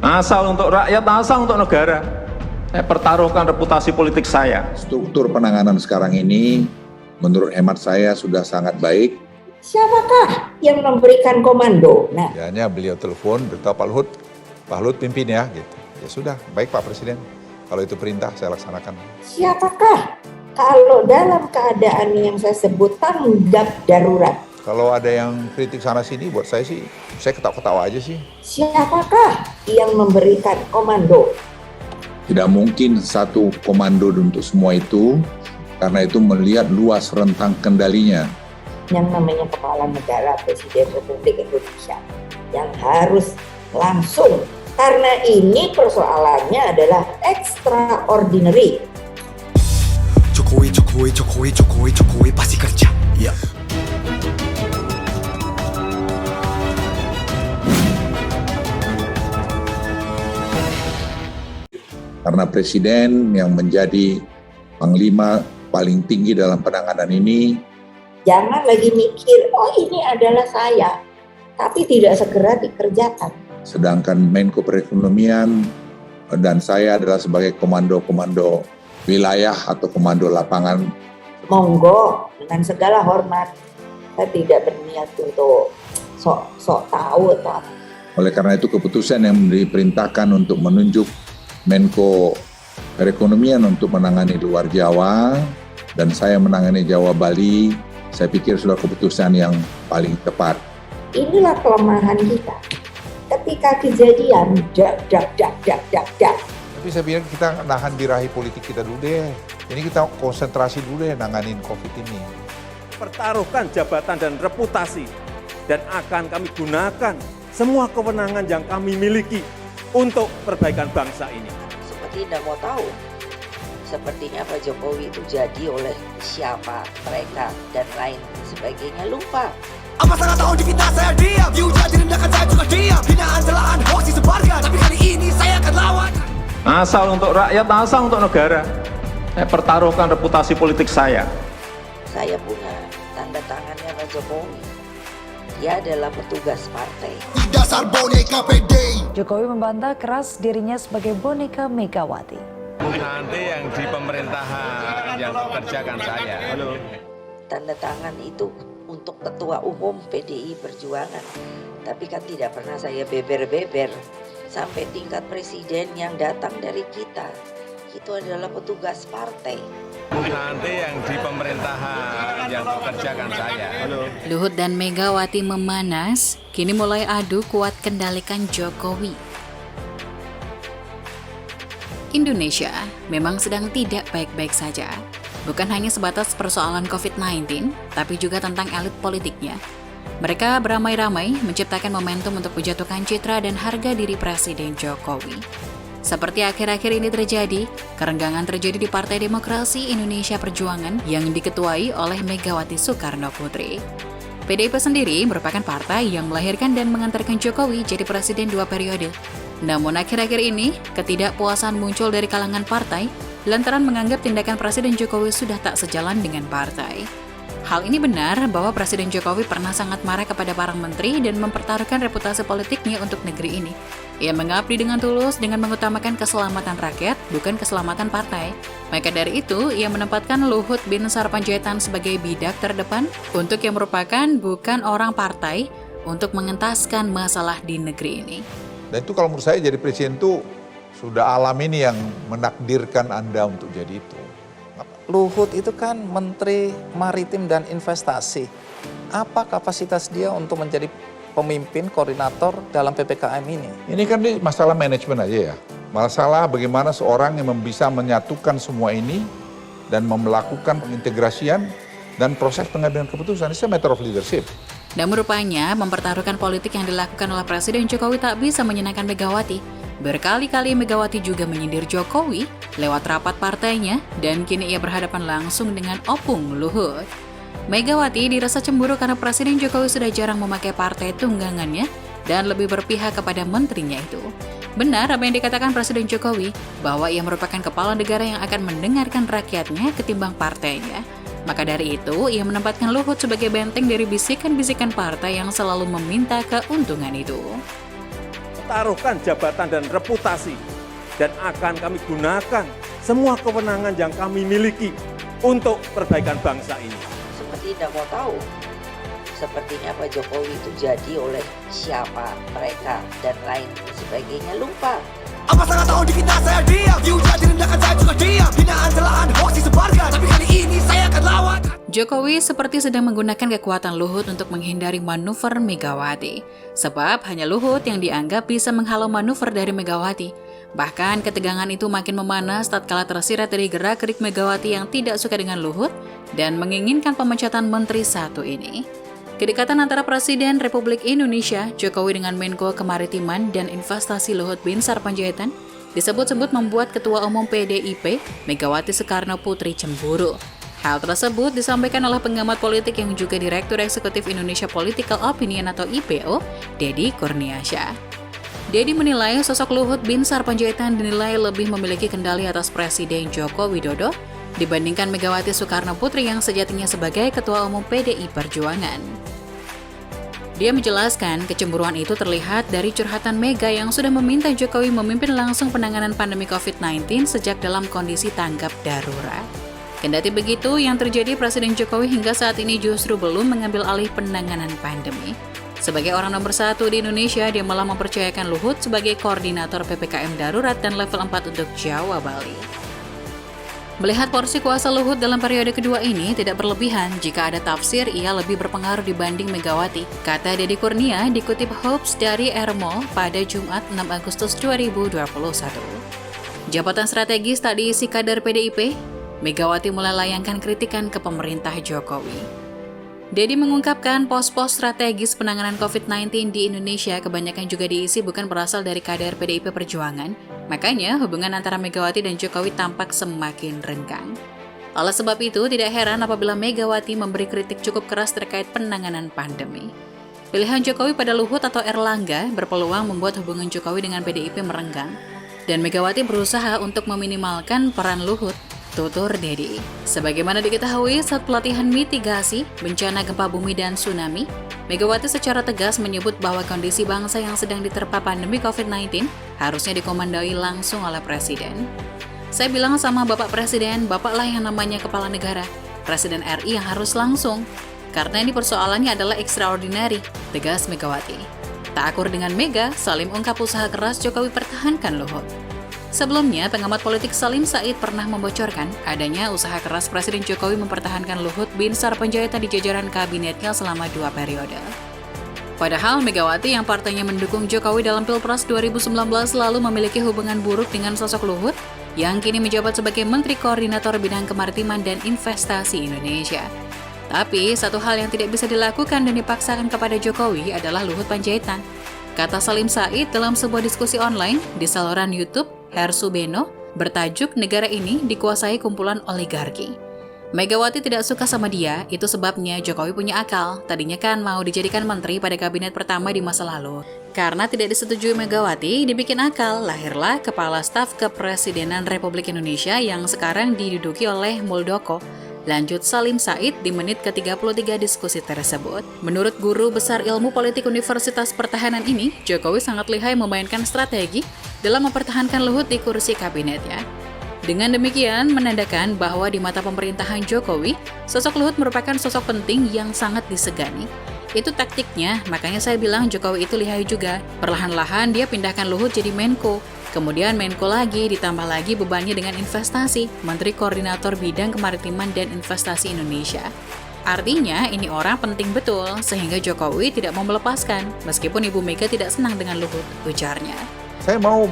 Asal untuk rakyat, asal untuk negara. Saya pertaruhkan reputasi politik saya. Struktur penanganan sekarang ini menurut hemat saya sudah sangat baik. Siapakah yang memberikan komando? Nah, Hanya beliau telepon, beritahu Pak Luhut pimpin ya, gitu. Ya sudah, baik Pak Presiden. Kalau itu perintah saya laksanakan. siapakah kalau dalam keadaan yang saya sebut tanggap darurat? Kalau ada yang kritik sana sini, buat saya sih, saya ketawa-ketawa aja sih. Siapakah yang memberikan komando? Tidak mungkin satu komando untuk semua itu, karena itu melihat luas rentang kendalinya. Yang namanya kepala negara Presiden Republik Indonesia yang harus langsung, karena ini persoalannya adalah extraordinary. Jokowi pasti kerja. Ya. Karena Presiden yang menjadi Panglima paling tinggi dalam penanganan ini, Jangan lagi mikir, oh ini adalah saya, tapi tidak segera dikerjakan. sedangkan Menko Perekonomian dan saya adalah sebagai komando-komando wilayah atau komando lapangan. Monggo, dengan segala hormat, saya tidak berniat untuk sok tahu atau apa. Oleh karena itu keputusan yang diperintahkan untuk menunjuk Menko Perekonomian untuk menangani luar Jawa dan saya menangani Jawa Bali, saya pikir sudah keputusan yang paling tepat. Inilah kelemahan kita. Ketika kejadian, dak. Tapi saya pikir kita nahan birahi politik kita dulu deh. Ini kita konsentrasi dulu deh nanganin COVID ini. Pertaruhkan jabatan dan reputasi. Dan akan kami gunakan semua kewenangan yang kami miliki untuk perbaikan bangsa ini. Seperti tidak mau tahu. Sepertinya Pak Jokowi itu jadi oleh siapa, mereka, dan lain sebagainya lupa. Apa salah tahu difitnah saya diam. Dihujat direndahkan saya juga diam. Hinaan celaan hoax disebarkan. Tapi kali ini saya akan lawan. Asal untuk rakyat, asal untuk negara. Saya pertaruhkan reputasi politik saya. Saya punya tanda tangannya Pak Jokowi. Dia adalah petugas partai. Dasar boneka PD. Jokowi membantah keras dirinya sebagai boneka Megawati. Nanti yang di pemerintahan yang kerjakan saya. Tanda tangan itu untuk ketua umum PDI Perjuangan. Tapi kan tidak pernah saya beber-beber sampai tingkat presiden yang datang dari kita. Itu adalah petugas partai. Nanti yang di pemerintahan yang kerjakan saya. Luhut dan Megawati memanas, kini mulai adu kuat kendalikan Jokowi. Indonesia memang sedang tidak baik-baik saja. Bukan hanya sebatas persoalan COVID-19, tapi juga tentang elit politiknya. Mereka beramai-ramai menciptakan momentum untuk menjatuhkan citra dan harga diri Presiden Jokowi. Seperti akhir-akhir ini terjadi, kerenggangan terjadi di Partai Demokrasi Indonesia Perjuangan yang diketuai oleh Megawati Soekarno Putri. PDIP sendiri merupakan partai yang melahirkan dan mengantarkan Jokowi jadi presiden 2 periode. Namun akhir-akhir ini, ketidakpuasan muncul dari kalangan partai lantaran menganggap tindakan Presiden Jokowi sudah tak sejalan dengan partai. Hal ini benar bahwa Presiden Jokowi pernah sangat marah kepada para menteri dan mempertaruhkan reputasi politiknya untuk negeri ini. Ia mengabdi dengan tulus dengan mengutamakan keselamatan rakyat, bukan keselamatan partai. Maka dari itu, ia menempatkan Luhut bin Sarpanjaitan sebagai bidak terdepan untuk yang merupakan bukan orang partai untuk mengentaskan masalah di negeri ini. Dan itu kalau menurut saya jadi presiden itu sudah alam ini yang menakdirkan Anda untuk jadi itu. Luhut itu kan Menteri Maritim dan Investasi. Apa kapasitas dia untuk menjadi pemimpin koordinator dalam PPKM ini? Ini kan masalah manajemen aja ya. Masalah bagaimana seorang yang bisa menyatukan semua ini dan melakukan pengintegrasian dan proses pengambilan keputusan. Itu matter of leadership. Dan rupanya mempertaruhkan politik yang dilakukan oleh Presiden Jokowi tak bisa menyenangkan Megawati. Berkali-kali Megawati juga menyindir Jokowi lewat rapat partainya dan kini ia berhadapan langsung dengan opung Luhut. Megawati dirasa cemburu karena Presiden Jokowi sudah jarang memakai partai tunggangannya dan lebih berpihak kepada menterinya itu. Benar apa yang dikatakan Presiden Jokowi bahwa ia merupakan kepala negara yang akan mendengarkan rakyatnya ketimbang partainya. Maka dari itu, ia menempatkan Luhut sebagai benteng dari bisikan-bisikan partai yang selalu meminta keuntungan itu. taruhkan jabatan dan reputasi, dan akan kami gunakan semua kewenangan yang kami miliki untuk perbaikan bangsa ini. Seperti tidak mau tahu. Sepertinya Pak Jokowi itu jadi oleh siapa, mereka, dan lain sebagainya, lupa. Apa sangat tahu dikit saya diam. Dihujat direndahkan saya juga diam. Hinaan celaan hoax disebarkan. Tapi kali ini saya akan lawan. Jokowi seperti sedang menggunakan kekuatan Luhut untuk menghindari manuver Megawati. Sebab hanya Luhut yang dianggap bisa menghalau manuver dari Megawati. Bahkan ketegangan itu makin memanas tatkala tersirat dari gerak-gerik Megawati yang tidak suka dengan Luhut dan menginginkan pemecatan Menteri satu ini. Kedekatan antara Presiden Republik Indonesia, Jokowi dengan Menko Kemaritiman dan Investasi Luhut Binsar Panjaitan disebut-sebut membuat Ketua Umum PDIP, Megawati Soekarno Putri cemburu. Hal tersebut disampaikan oleh pengamat politik yang juga Direktur Eksekutif Indonesia Political Opinion atau IPO, Deddy Kurniasyah. Deddy menilai sosok Luhut Binsar Panjaitan dinilai lebih memiliki kendali atas Presiden Joko Widodo dibandingkan Megawati Soekarno Putri yang sejatinya sebagai Ketua Umum PDI Perjuangan. Dia menjelaskan kecemburuan itu terlihat dari curhatan Mega yang sudah meminta Jokowi memimpin langsung penanganan pandemi COVID-19 sejak dalam kondisi tanggap darurat. Kendati begitu, yang terjadi Presiden Jokowi hingga saat ini justru belum mengambil alih penanganan pandemi. Sebagai orang nomor 1 di Indonesia, dia malah mempercayakan Luhut sebagai koordinator PPKM darurat dan level 4 untuk Jawa Bali. Melihat porsi kuasa Luhut dalam periode kedua ini tidak berlebihan jika ada tafsir ia lebih berpengaruh dibanding Megawati, kata Deddy Kurnia dikutip Hopes dari Ermol pada Jumat 6 Agustus 2021. Jabatan strategis tak diisi kader PDIP, Megawati mulai layangkan kritikan ke pemerintah Jokowi. Deddy mengungkapkan pos-pos strategis penanganan COVID-19 di Indonesia kebanyakan juga diisi bukan berasal dari kader PDIP Perjuangan, makanya hubungan antara Megawati dan Jokowi tampak semakin renggang. Oleh sebab itu, tidak heran apabila Megawati memberi kritik cukup keras terkait penanganan pandemi. Pilihan Jokowi pada Luhut atau Erlangga berpeluang membuat hubungan Jokowi dengan PDIP merenggang, dan Megawati berusaha untuk meminimalkan peran Luhut, tutur Deddy. Sebagaimana diketahui saat pelatihan mitigasi bencana gempa bumi dan tsunami, Megawati secara tegas menyebut bahwa kondisi bangsa yang sedang diterpa pandemi COVID-19 harusnya dikomandoi langsung oleh Presiden. Saya bilang sama Bapak Presiden, Bapaklah yang namanya Kepala Negara, Presiden RI yang harus langsung, karena ini persoalannya adalah extraordinary, tegas Megawati. Tak akur dengan Mega, Salim ungkap usaha keras Jokowi pertahankan Luhut. Sebelumnya, pengamat politik Salim Said pernah membocorkan adanya usaha keras Presiden Jokowi mempertahankan Luhut Binsar Panjaitan di jajaran kabinetnya selama 2 periode. Padahal Megawati yang partainya mendukung Jokowi dalam Pilpres 2019 lalu memiliki hubungan buruk dengan sosok Luhut yang kini menjabat sebagai Menteri Koordinator Bidang Kemaritiman dan Investasi Indonesia. Tapi, satu hal yang tidak bisa dilakukan dan dipaksakan kepada Jokowi adalah Luhut Panjaitan, kata Salim Said dalam sebuah diskusi online di saluran YouTube Hersu Beno bertajuk Negara Ini Dikuasai Kumpulan Oligarki. Megawati tidak suka sama dia, itu sebabnya Jokowi punya akal. Tadinya kan mau dijadikan menteri pada kabinet pertama di masa lalu. Karena tidak disetujui Megawati, dibikin akal, lahirlah Kepala Staf Kepresidenan Republik Indonesia yang sekarang diduduki oleh Muldoko. Lanjut Salim Said di menit ke-33 diskusi tersebut. Menurut guru besar ilmu politik Universitas Pertahanan ini, Jokowi sangat lihai memainkan strategi dalam mempertahankan Luhut di kursi kabinetnya. Dengan demikian, menandakan bahwa di mata pemerintahan Jokowi, sosok Luhut merupakan sosok penting yang sangat disegani. Itu taktiknya, makanya saya bilang Jokowi itu lihai juga. Perlahan-lahan dia pindahkan Luhut jadi Menko. Kemudian Menko lagi, ditambah lagi bebannya dengan investasi, Menteri Koordinator Bidang Kemaritiman dan Investasi Indonesia. Artinya ini orang penting betul, sehingga Jokowi tidak mau melepaskan, meskipun Ibu Mega tidak senang dengan Luhut, ujarnya. Saya mau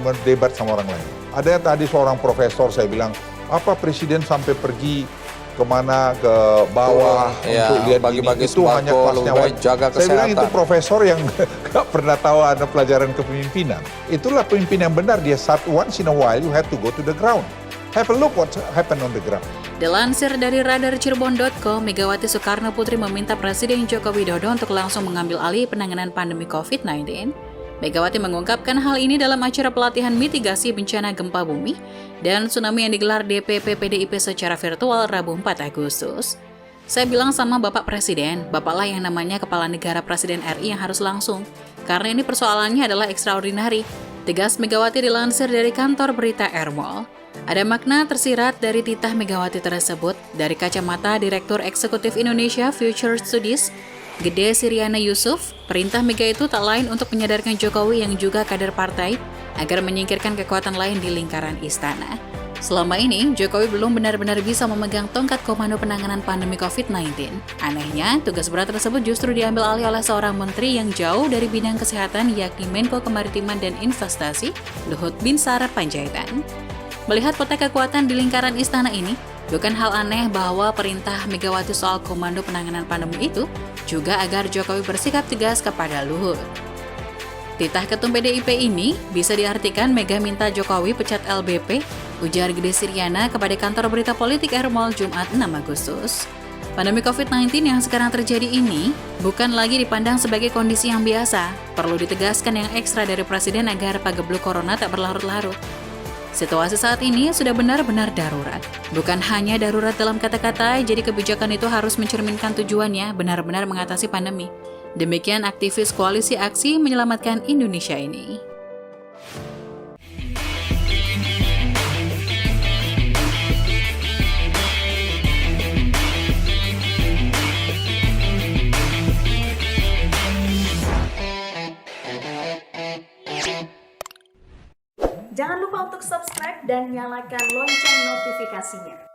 berdebat sama orang lain. Ada tadi seorang profesor, saya bilang, apa Presiden sampai pergi kemana ke bawah untuk lihat bagi-bagi itu hanya kelasnya jaga kesehatan. Saya bilang itu profesor yang nggak pernah tahu ada pelajaran kepemimpinan. Itulah pemimpin yang benar. Dia once in a while you have to go to the ground. Have a look what happened on the ground. Dilansir dari radarcirebon.com, Megawati Soekarno Putri meminta Presiden Joko Widodo untuk langsung mengambil alih penanganan pandemi COVID-19. Megawati mengungkapkan hal ini dalam acara pelatihan mitigasi bencana gempa bumi dan tsunami yang digelar DPP PDIP secara virtual Rabu 4 Agustus. Saya bilang sama Bapak Presiden, Bapaklah yang namanya Kepala Negara Presiden RI yang harus langsung. karena ini persoalannya adalah extraordinary. Tegas Megawati dilansir dari kantor berita Airmall. Ada makna tersirat dari titah Megawati tersebut dari kacamata Direktur Eksekutif Indonesia Future Studies, Gede Siriana Yusuf. Perintah Mega itu tak lain untuk menyadarkan Jokowi yang juga kader partai agar menyingkirkan kekuatan lain di lingkaran istana. Selama ini, Jokowi belum benar-benar bisa memegang tongkat komando penanganan pandemi COVID-19. Anehnya, tugas berat tersebut justru diambil alih oleh seorang menteri yang jauh dari bidang kesehatan, yakni Menko Kemaritiman dan Investasi, Luhut Binsar Panjaitan. Melihat peta kekuatan di lingkaran istana ini, bukan hal aneh bahwa perintah Megawati soal komando penanganan pandemi itu juga agar Jokowi bersikap tegas kepada Luhut. Titah Ketum PDIP ini bisa diartikan Mega minta Jokowi pecat LBP, ujar Gede Siriana kepada kantor berita politik Airmall Jumat 6 Agustus. Pandemi COVID-19 yang sekarang terjadi ini bukan lagi dipandang sebagai kondisi yang biasa. Perlu ditegaskan yang ekstra dari Presiden agar pagebluk corona tak berlarut-larut. Situasi saat ini sudah benar-benar darurat. Bukan hanya darurat dalam kata-kata, jadi kebijakan itu harus mencerminkan tujuannya benar-benar mengatasi pandemi. Demikian aktivis Koalisi Aksi Menyelamatkan Indonesia ini. Jangan lupa untuk subscribe dan nyalakan lonceng notifikasinya.